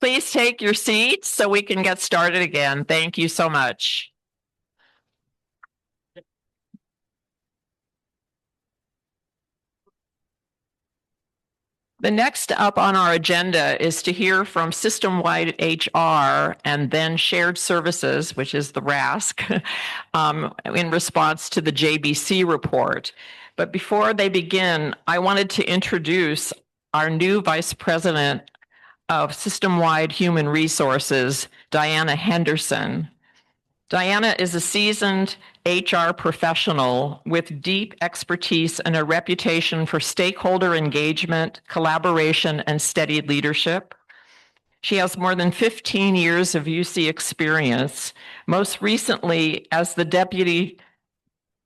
please take your seats so we can get started again? Thank you so much. The next up on our agenda is to hear from system-wide HR and then shared services, which is the RASC, in response to the JBC report. But before they begin, I wanted to introduce our new Vice President of System-Wide Human Resources, Diana Henderson. Diana is a seasoned HR professional with deep expertise and a reputation for stakeholder engagement, collaboration, and steady leadership. She has more than 15 years of UC experience, most recently as the Deputy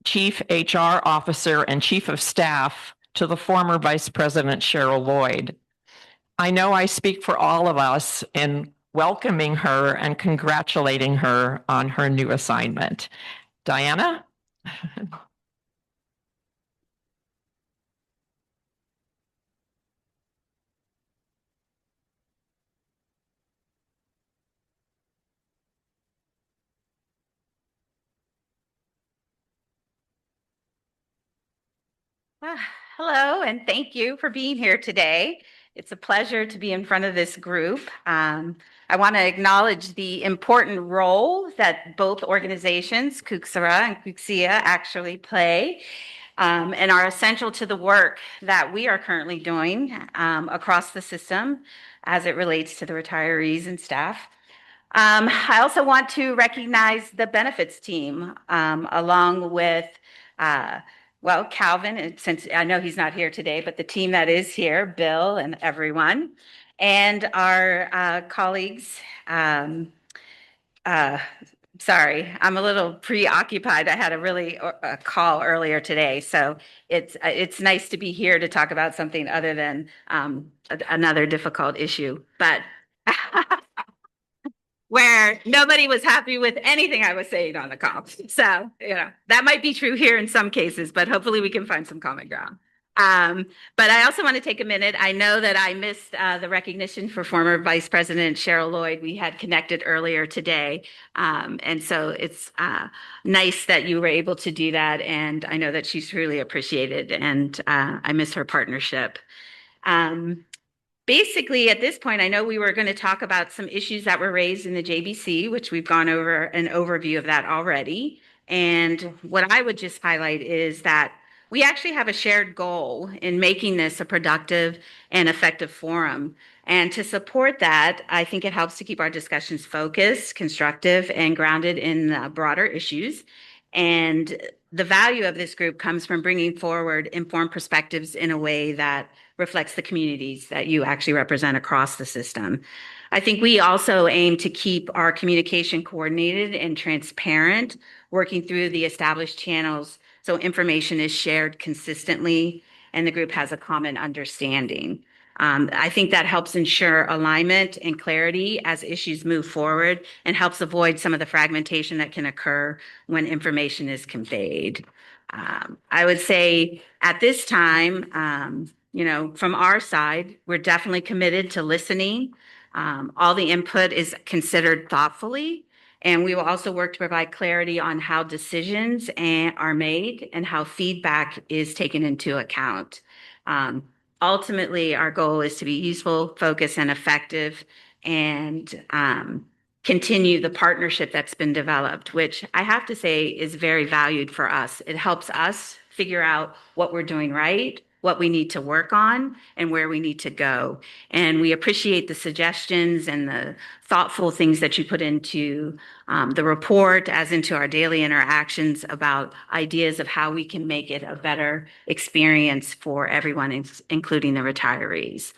Chief HR Officer and Chief of Staff to the former Vice President Cheryl Lloyd. I know I speak for all of us in welcoming her and congratulating her on her new assignment. Diana? Hello, and thank you for being here today. It's a pleasure to be in front of this group. I want to acknowledge the important role that both organizations, CUCRA and CUCEA, actually play and are essential to the work that we are currently doing across the system as it relates to the retirees and staff. I also want to recognize the benefits team along with well, Calvin, since I know he's not here today, but the team that is here, Bill and everyone, and our colleagues. Sorry, I'm a little preoccupied. I had a call earlier today, so it's nice to be here to talk about something other than another difficult issue, but where nobody was happy with anything I was saying on the call. So, that might be true here in some cases, but hopefully we can find some common ground. But I also want to take a minute. I know that I missed the recognition for former Vice President Cheryl Lloyd. We had connected earlier today. And so it's nice that you were able to do that. And I know that she's truly appreciated, and I miss her partnership. Basically, at this point, I know we were going to talk about some issues that were raised in the JBC, which we've gone over an overview of that already. And what I would just highlight is that we actually have a shared goal in making this a productive and effective forum. And to support that, I think it helps to keep our discussions focused, constructive, and grounded in broader issues. And the value of this group comes from bringing forward informed perspectives in a way that reflects the communities that you actually represent across the system. I think we also aim to keep our communication coordinated and transparent, working through the established channels so information is shared consistently and the group has a common understanding. I think that helps ensure alignment and clarity as issues move forward and helps avoid some of the fragmentation that can occur when information is conveyed. I would say at this time, from our side, we're definitely committed to listening. All the input is considered thoughtfully, and we will also work to provide clarity on how decisions are made and how feedback is taken into account. Ultimately, our goal is to be useful, focused, and effective, and continue the partnership that's been developed, which I have to say is very valued for us. It helps us figure out what we're doing right, what we need to work on, and where we need to go. And we appreciate the suggestions and the thoughtful things that you put into the report, as into our daily interactions about ideas of how we can make it a better experience for everyone, including the retirees.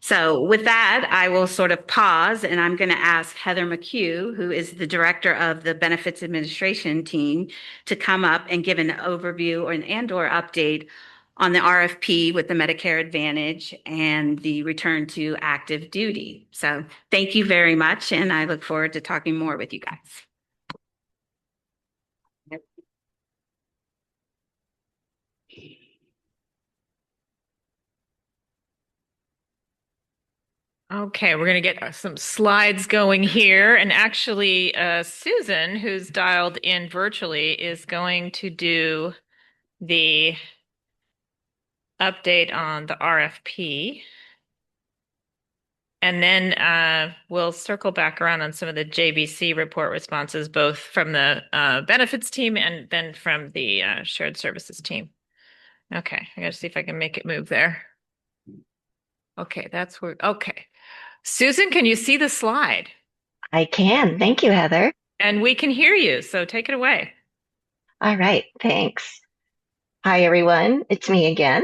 So with that, I will sort of pause, and I'm going to ask Heather McHugh, who is the director of the Benefits Administration team, to come up and give an overview and/or update on the RFP with the Medicare Advantage and the return to active duty. So thank you very much, and I look forward to talking more with you guys. Okay, we're going to get some slides going here. And actually, Susan, who's dialed in virtually, is going to do the update on the RFP. And then we'll circle back around on some of the JBC report responses, both from the benefits team and then from the shared services team. Okay, I got to see if I can make it move there. Okay, that's where, okay. Susan, can you see the slide? I can. Thank you, Heather. And we can hear you, so take it away. All right. Thanks. Hi, everyone. It's me again.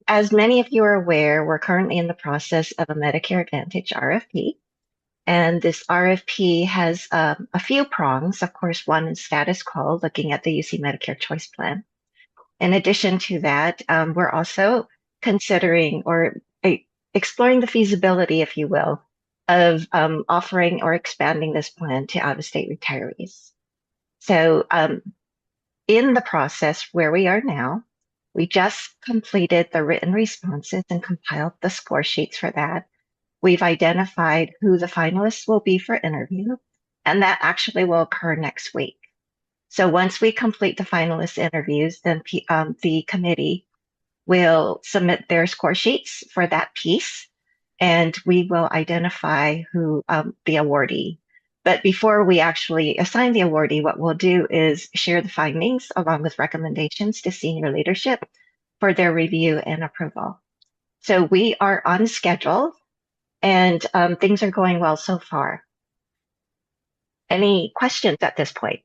As many of you are aware, we're currently in the process of a Medicare Advantage RFP. And this RFP has a few prongs. Of course, one is status quo, looking at the UC Medicare Choice Plan. In addition to that, we're also considering or exploring the feasibility, if you will, of offering or expanding this plan to out-of-state retirees. So in the process where we are now, we just completed the written responses and compiled the score sheets for that. We've identified who the finalists will be for interview, and that actually will occur next week. So once we complete the finalist interviews, then the committee will submit their score sheets for that piece, and we will identify who the awardee. But before we actually assign the awardee, what we'll do is share the findings along with recommendations to senior leadership for their review and approval. So we are on schedule, and things are going well so far. Any questions at this point?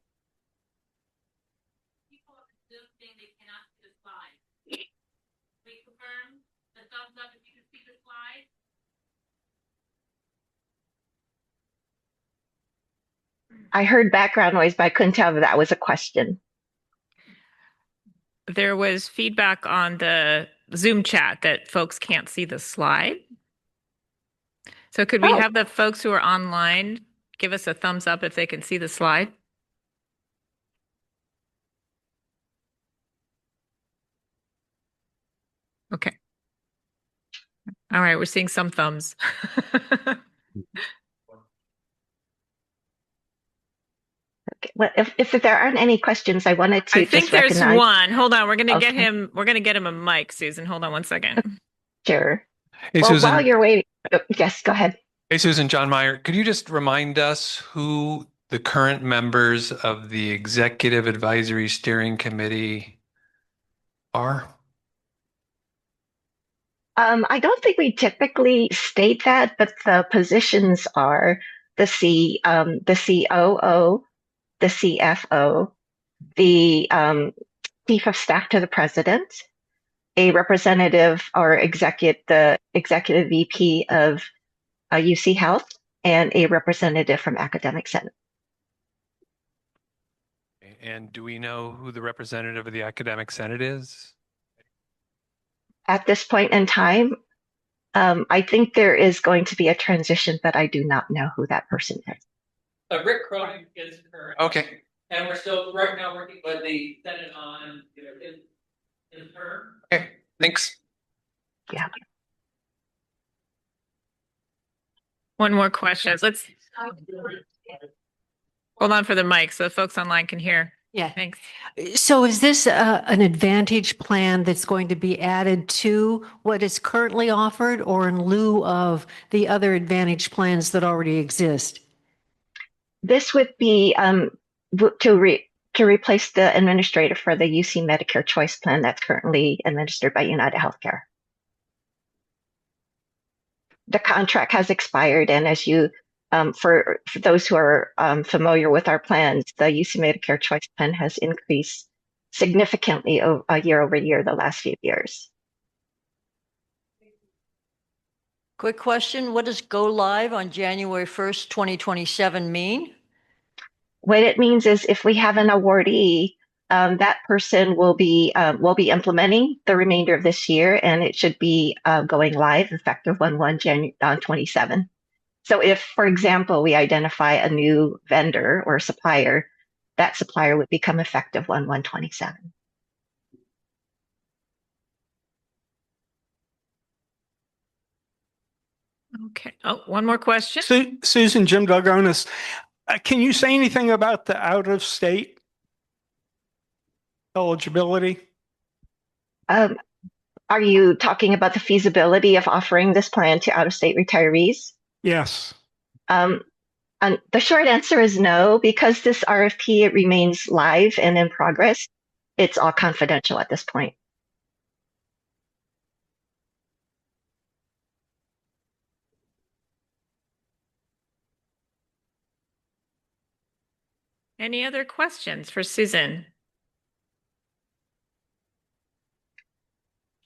I heard background noise, but I couldn't tell if that was a question. There was feedback on the Zoom chat that folks can't see the slide. So could we have the folks who are online give us a thumbs up if they can see the slide? Okay. All right, we're seeing some thumbs. Okay. Well, if there aren't any questions, I wanted to I think just there's recognize. one. Hold on, we're gonna get Okay. him. We're gonna get him a mic, Susan. Hold on one second. Sure. Hey, Well, Susan. while you're waiting, yes, go ahead. Hey, Susan, John Meyer. Could you just remind us who the current members of the Executive Advisory Steering Committee are? I don't think we typically state that, but the positions are the COO, the CFO, the Chief of Staff to the President, a representative or the executive VP of UC Health, and a representative from Academic Senate. And do we know who the representative of the Academic Senate is? At this point in time, I think there is going to be a transition, but I do not know who that person is. Rick Cronin is current. Okay. And we're still right now working with the Senate on his term. Okay, thanks. Yeah. One more question. Let's hold on for the mic so folks online can hear. Yeah. Thanks. So is this an advantage plan that's going to be added to what is currently offered or in lieu of the other advantage plans that already exist? This would be to replace the administrator for the UC Medicare Choice Plan that's currently administered by United Healthcare. The contract has expired, and as you, for those who are familiar with our plans, the UC Medicare Choice Plan has increased significantly year over year the last few years. Quick question, what does go live on January 1st, 2027 mean? What it means is if we have an awardee, that person will be implementing the remainder of this year, and it should be going live effective 1/1/27. So if, for example, we identify a new vendor or supplier, that supplier would become effective 1/1/27. Okay. Oh, one more question. Susan, Jim Delgonis, can you say anything about the out-of-state eligibility? Um, are you talking about the feasibility of offering this plan to out-of-state retirees? Yes. Um, and the short answer is no, because this RFP, it remains live and in progress. It's all confidential at this point. Any other questions for Susan?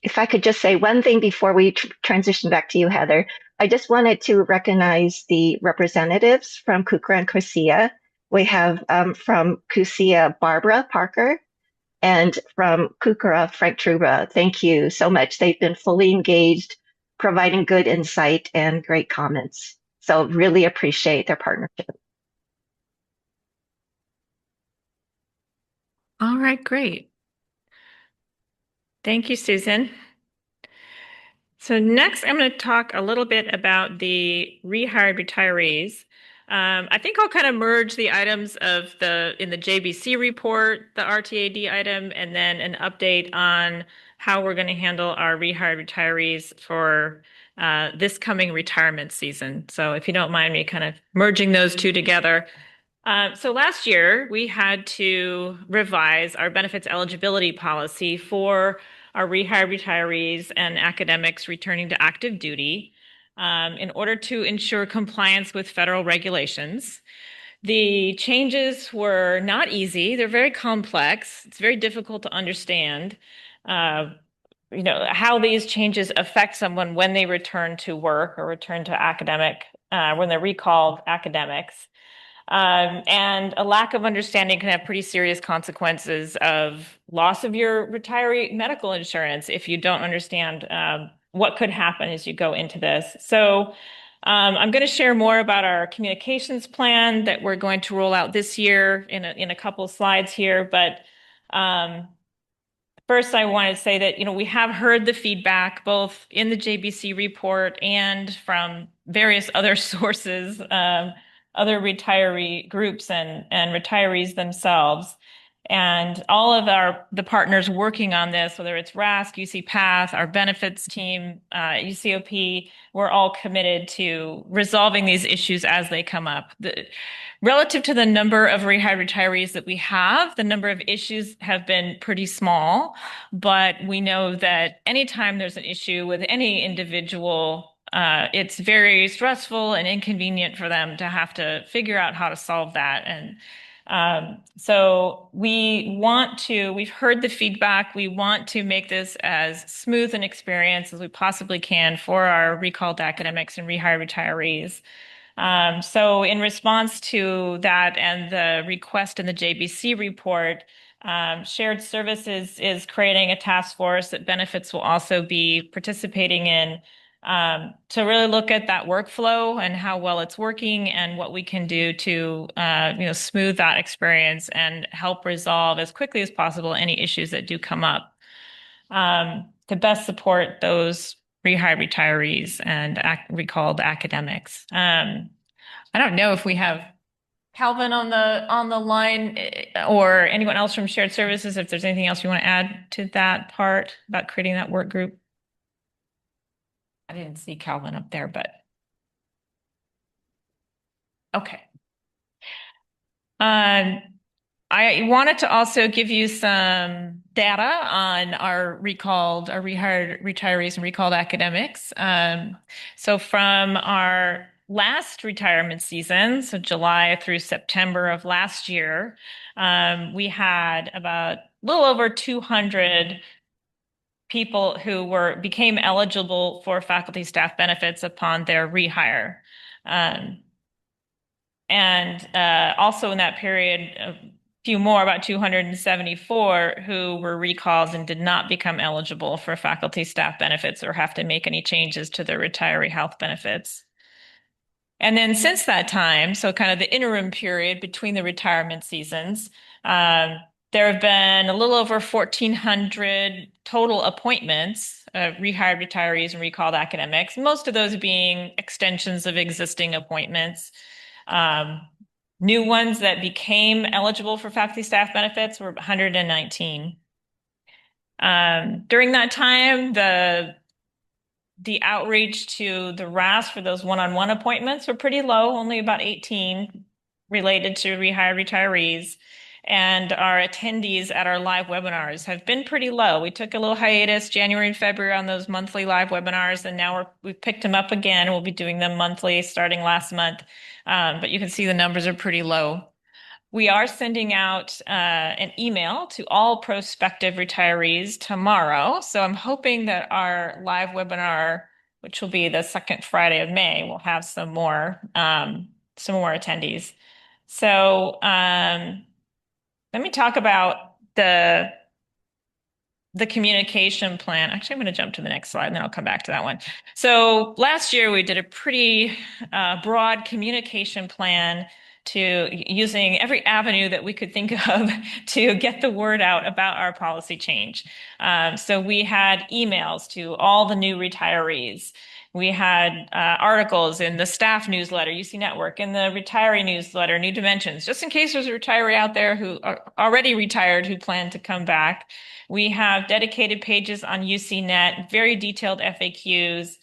If I could just say one thing before we transition back to you, Heather, I just wanted to recognize the representatives from CUCRA and CUCEA. We have from CUCEA, Barbara Parker, and from CUCRA, Frank Truba. Thank you so much. They've been fully engaged, providing good insight and great comments. So really appreciate their partnership. All right, great. Thank you, Susan. So next, I'm going to talk a little bit about the rehired retirees. I think I'll kind of merge the items of in the JBC report, the RTAD item, and then an update on how we're going to handle our rehired retirees for this coming retirement season. So if you don't mind me kind of merging those two together. So last year, we had to revise our benefits eligibility policy for our rehired retirees and academics returning to active duty in order to ensure compliance with federal regulations. The changes were not easy. They're very complex. It's very difficult to understand, how these changes affect someone when they return to work or return to when they're recalled academics. And a lack of understanding can have pretty serious consequences of loss of your retiree medical insurance if you don't understand what could happen as you go into this. So I'm going to share more about our communications plan that we're going to roll out this year in a couple of slides here. But first, I want to say that, we have heard the feedback both in the JBC report and from various other sources, other retiree groups and retirees themselves. And all of the partners working on this, whether it's RASC, UC Path, our benefits team, UCOP, we're all committed to resolving these issues as they come up. Relative to the number of rehired retirees that we have, the number of issues have been pretty small, but we know that anytime there's an issue with any individual, it's very stressful and inconvenient for them to have to figure out how to solve that. And so we've heard the feedback. We want to make this as smooth an experience as we possibly can for our recalled academics and rehired retirees. So in response to that and the request in the JBC report, Shared Services is creating a task force that Benefits will also be participating in to really look at that workflow and how well it's working and what we can do to smooth that experience and help resolve as quickly as possible any issues that do come up to best support those rehired retirees and recalled academics. I don't know if we have Calvin on the line or anyone else from Shared Services, if there's anything else you want to add to that part about creating that work group. I didn't see Calvin up there, but okay. I wanted to also give you some data on our rehired retirees and recalled academics. So from our last retirement season, so July through September of last year, we had about a little over 200 people who became eligible for faculty staff benefits upon their rehire. Also in that period, a few more, about 274 who were recalled and did not become eligible for faculty staff benefits or have to make any changes to their retiree health benefits. And then since that time, so kind of the interim period between the retirement seasons, There have been a little over 1,400 total appointments of rehired retirees and recalled academics, most of those being extensions of existing appointments. New ones that became eligible for faculty staff benefits were 119. During that time, the outreach to the RAS for those one-on-one appointments were pretty low, only about 18 related to rehired retirees. And our attendees at our live webinars have been pretty low. We took a little hiatus January and February on those monthly live webinars, and now we've picked them up again. We'll be doing them monthly starting last month. But you can see the numbers are pretty low. We are sending out an email to all prospective retirees tomorrow. So I'm hoping that our live webinar, which will be the second Friday of May, will have some more attendees. So let me talk about the communication plan. Actually, I'm going to jump to the next slide and then I'll come back to that one. So last year we did a pretty broad communication plan to using every avenue that we could think of to get the word out about our policy change. So we had emails to all the new retirees. We had articles in the staff newsletter, UC Network, in the retiree newsletter, New Dimensions, just in case there's a retiree out there who are already retired who plan to come back. We have dedicated pages on UCNet, very detailed FAQs,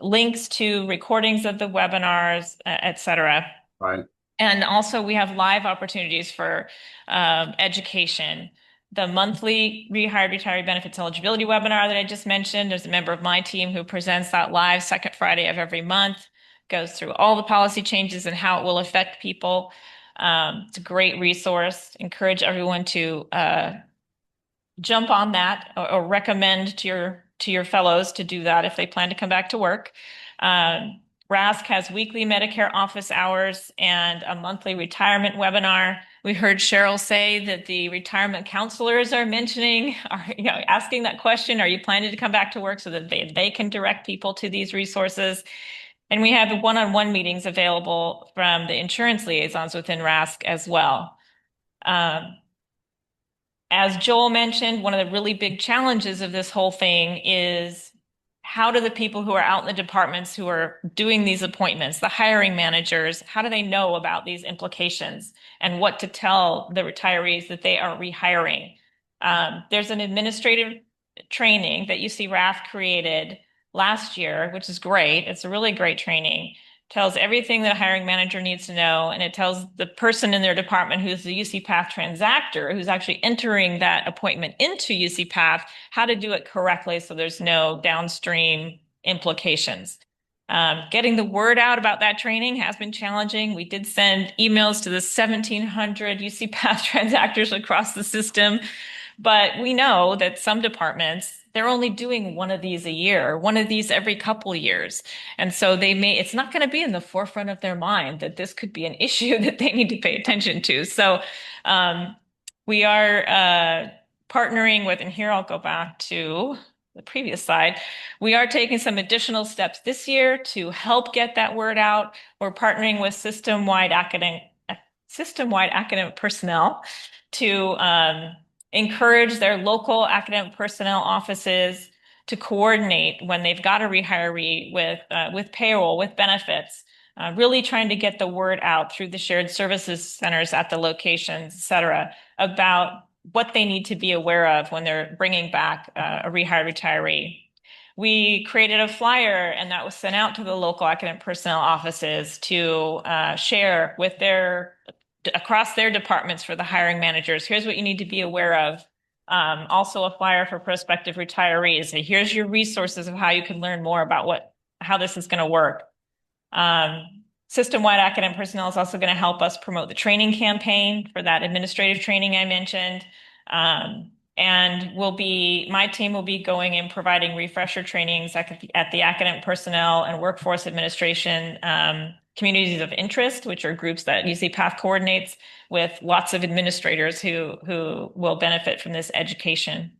links to recordings of the webinars, et cetera. Right. And also we have live opportunities for education. The monthly rehired retiree benefits eligibility webinar that I just mentioned, there's a member of my team who presents that live second Friday of every month, goes through all the policy changes and how it will affect people. It's a great resource. Encourage everyone to jump on that or recommend to your fellows to do that if they plan to come back to work. RASC has weekly Medicare office hours and a monthly retirement webinar. We heard Cheryl say that the retirement counselors are asking that question, are you planning to come back to work, so that they can direct people to these resources. And we have one-on-one meetings available from the insurance liaisons within RASC as well. As Joel mentioned, one of the really big challenges of this whole thing is how do the people who are out in the departments who are doing these appointments, the hiring managers, how do they know about these implications and what to tell the retirees that they are rehiring? There's an administrative training that UC RAF created last year, which is great. It's a really great training. Tells everything that a hiring manager needs to know, and it tells the person in their department who's the UC Path transactor, who's actually entering that appointment into UC Path, how to do it correctly so there's no downstream implications. Getting the word out about that training has been challenging. We did send emails to the 1,700 UC Path transactors across the system, but we know that some departments, they're only doing one of these a year, one of these every couple years. And so it's not going to be in the forefront of their mind that this could be an issue that they need to pay attention to. So we are partnering with, and here I'll go back to the previous slide. We are taking some additional steps this year to help get that word out. We're partnering with system-wide academic personnel to encourage their local academic personnel offices to coordinate when they've got a rehiree with payroll, with benefits, really trying to get the word out through the shared services centers at the locations, et cetera, about what they need to be aware of when they're bringing back a rehired retiree. We created a flyer, and that was sent out to the local academic personnel offices to share with across their departments for the hiring managers. Here's what you need to be aware of. Also a flyer for prospective retirees. Here's your resources of how you can learn more about how this is going to work. System-wide academic personnel is also going to help us promote the training campaign for that administrative training I mentioned. And my team will be going and providing refresher trainings at the academic personnel and workforce administration communities of interest, which are groups that UC Path coordinates with lots of administrators who will benefit from this education.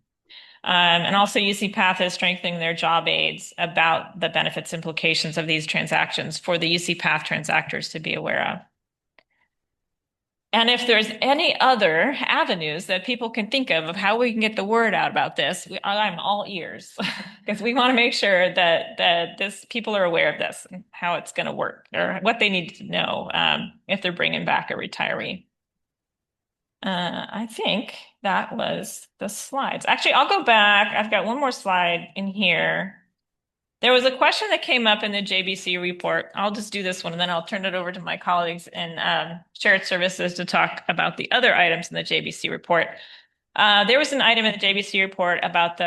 And also UC Path is strengthening their job aids about the benefits implications of these transactions for the UC Path transactors to be aware of. And if there's any other avenues that people can think of how we can get the word out about this, I'm all ears because we want to make sure that this people are aware of this and how it's going to work or what they need to know if they're bringing back a retiree. I think that was the slides. Actually, I'll go back. I've got one more slide in here. There was a question that came up in the JBC report. I'll just do this one and then I'll turn it over to my colleagues in shared services to talk about the other items in the JBC report. There was an item in the JBC report about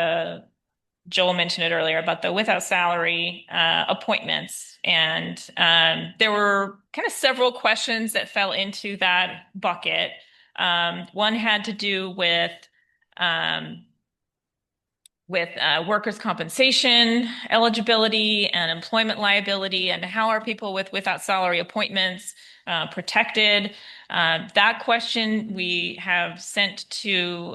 Joel mentioned it earlier, about the without salary appointments. And there were kind of several questions that fell into that bucket. One had to do with workers' compensation eligibility and employment liability, and how are people without salary appointments protected? That question we have sent to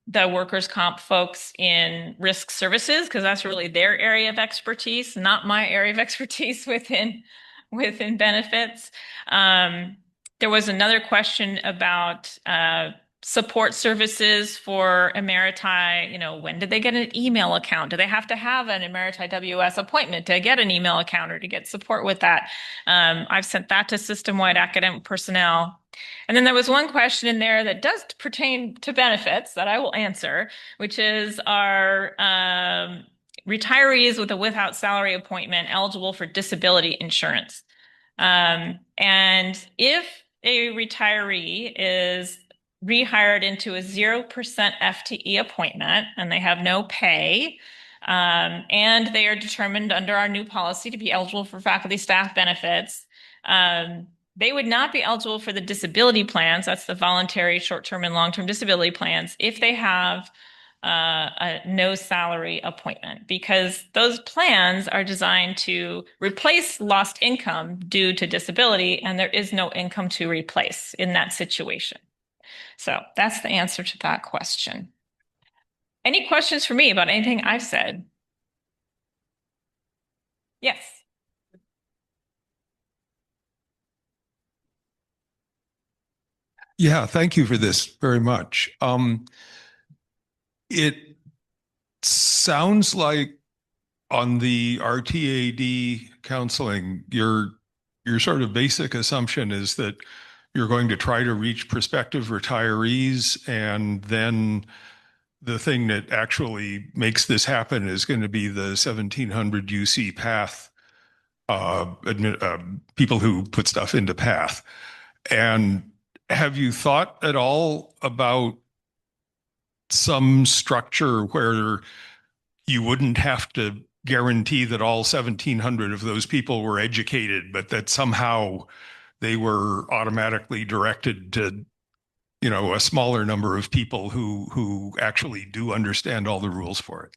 the workers' comp folks in risk services, because that's really their area of expertise, not my area of expertise within benefits. There was another question about support services for Emeriti. When did they get an email account? Do they have to have an Emeriti WS appointment to get an email account or to get support with that? I've sent that to system-wide academic personnel. And then there was one question in there that does pertain to benefits that I will answer, which is, are retirees with a without salary appointment eligible for disability insurance? And if a retiree is rehired into a 0% FTE appointment and they have no pay, and they are determined under our new policy to be eligible for faculty staff benefits, they would not be eligible for the disability plans. That's the voluntary short-term and long-term disability plans if they have a no salary appointment, because those plans are designed to replace lost income due to disability, and there is no income to replace in that situation. So that's the answer to that question. Any questions for me about anything I've said? Yes. Yeah, thank you for this very much. It sounds like on the RTAD counseling, your sort of basic assumption is that you're going to try to reach prospective retirees, and then the thing that actually makes this happen is going to be the 1700 UC path, people who put stuff into path. And have you thought at all about some structure where you wouldn't have to guarantee that all 1700 of those people were educated, but that somehow they were automatically directed to, a smaller number of people who actually do understand all the rules for it?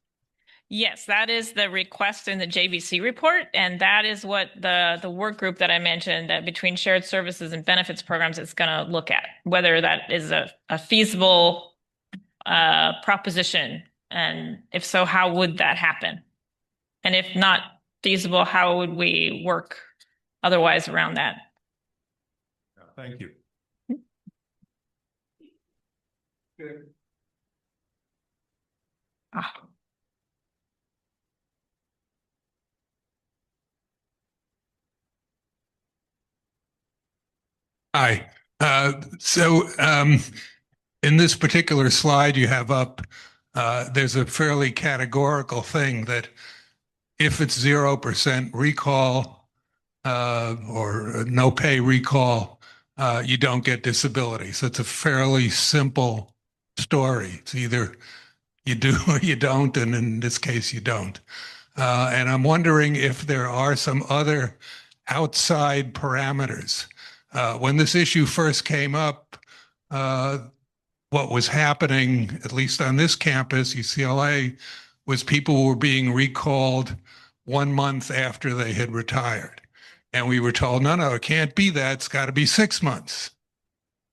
Yes, that is the request in the JBC report, and that is what the work group that I mentioned, that between shared services and benefits programs, is going to look at, whether that is a feasible proposition, and if so, how would that happen? And if not feasible, how would we work otherwise around that? Thank you. Good. Hi. In this particular slide you have up, there's a fairly categorical thing that if it's 0% recall or no pay recall, you don't get disability. So it's a fairly simple story. It's either you do or you don't, and in this case, you don't. And I'm wondering if there are some other outside parameters. When this issue first came up, what was happening, at least on this campus, UCLA, was people were being recalled 1 month after they had retired. And we were told, no, it can't be that. It's got to be 6 months.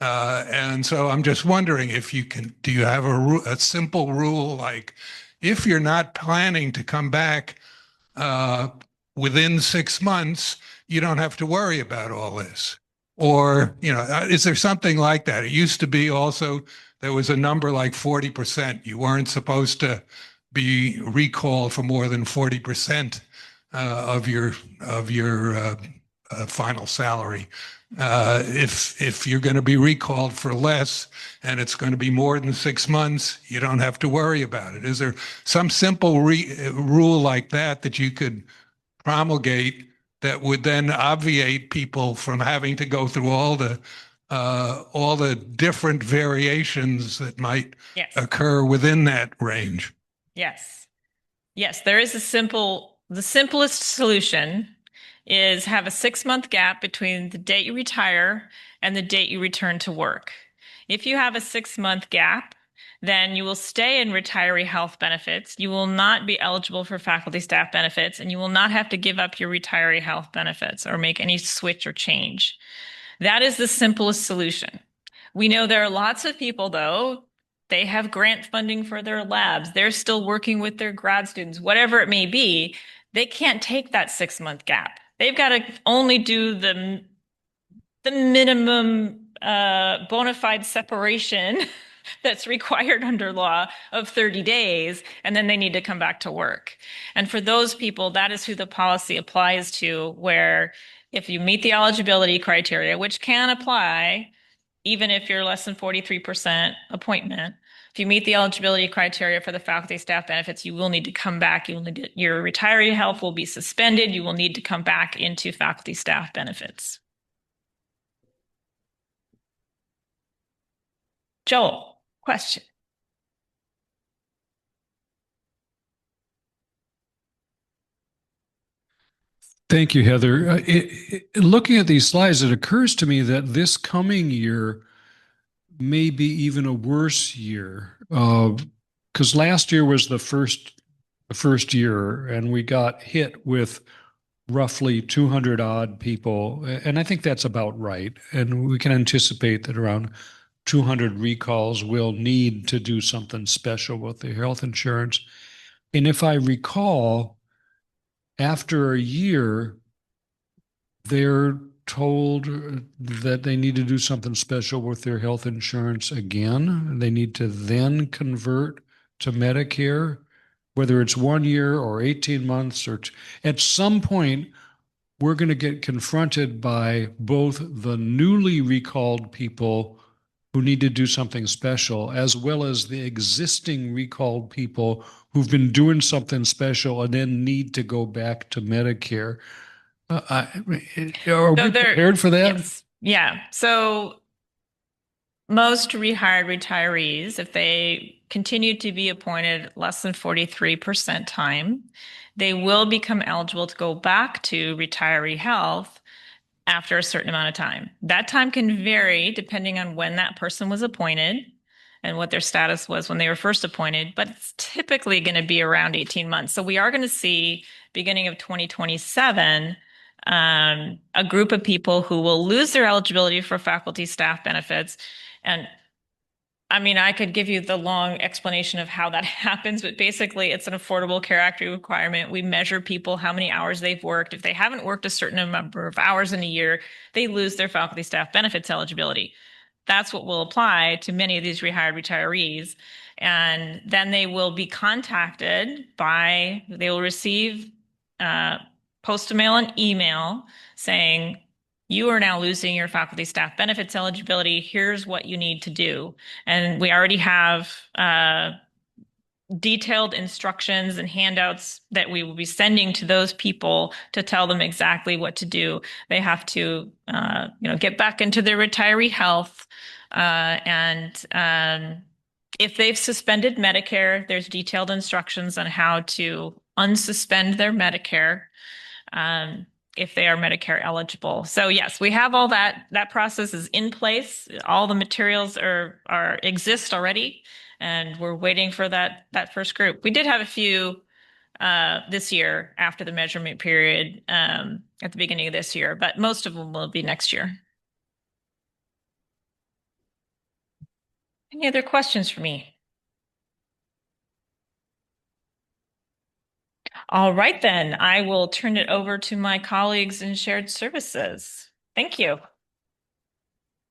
And so I'm just wondering if do you have a simple rule, like if you're not planning to come back within 6 months, you don't have to worry about all this? Or, is there something like that? It used to be also there was a number like 40%. You weren't supposed to be recalled for more than 40% of your final salary. If you're going to be recalled for less and it's going to be more than 6 months, you don't have to worry about it. Is there some simple rule like that you could promulgate that would then obviate people from having to go through all the different variations that might Yes. occur within that range? Yes. Yes, there is the simplest solution is have a 6-month gap between the date you retire and the date you return to work. If you have a 6-month gap, then you will stay in retiree health benefits. You will not be eligible for faculty staff benefits, and you will not have to give up your retiree health benefits or make any switch or change. That is the simplest solution. We know there are lots of people, though, they have grant funding for their labs. They're still working with their grad students, whatever it may be. They can't take that 6-month gap. They've got to only do the minimum bona fide separation that's required under law of 30 days, and then they need to come back to work. And for those people, that is who the policy applies to, where if you meet the eligibility criteria, which can apply even if you're less than 43% appointment, if you meet the eligibility criteria for the faculty staff benefits, you will need to come back. Your retiree health will be suspended. You will need to come back into faculty staff benefits. Joel, question. Thank you, Heather. Looking at these slides, it occurs to me that this coming year may be even a worse year, because last year was the first year, and we got hit with roughly 200 odd people, and I think that's about right. And we can anticipate that around 200 recalls will need to do something special with their health insurance. And if I recall, after a year, they're told that they need to do something special with their health insurance again. They need to then convert to Medicare, whether it's 1 year or 18 months, or at some point, we're going to get confronted by both the newly recalled people who need to do something special, as well as the existing recalled people who've been doing something special and then need to go back to Medicare. Are we prepared for that? Yes. Yeah. So most rehired retirees, if they continue to be appointed less than 43% time, they will become eligible to go back to retiree health after a certain amount of time. That time can vary depending on when that person was appointed and what their status was when they were first appointed, but it's typically going to be around 18 months. So we are going to see, beginning of 2027, a group of people who will lose their eligibility for faculty staff benefits. And I mean, I could give you the long explanation of how that happens, but basically it's an Affordable Care Act requirement. We measure people, how many hours they've worked. If they haven't worked a certain number of hours in a year, they lose their faculty staff benefits eligibility. That's what will apply to many of these rehired retirees. And then they will be contacted they will receive post mail and email saying, you are now losing your faculty staff benefits eligibility. Here's what you need to do. And we already have detailed instructions and handouts that we will be sending to those people to tell them exactly what to do. They have to, get back into their retiree health. And if they've suspended Medicare, there's detailed instructions on how to unsuspend their Medicare. If they are Medicare eligible. So yes, we have all that. That process is in place. All the materials exist already, and we're waiting for that first group. We did have a few this year after the measurement period at the beginning of this year, but most of them will be next year. Any other questions for me? All right, then I will turn it over to my colleagues in shared services. Thank you.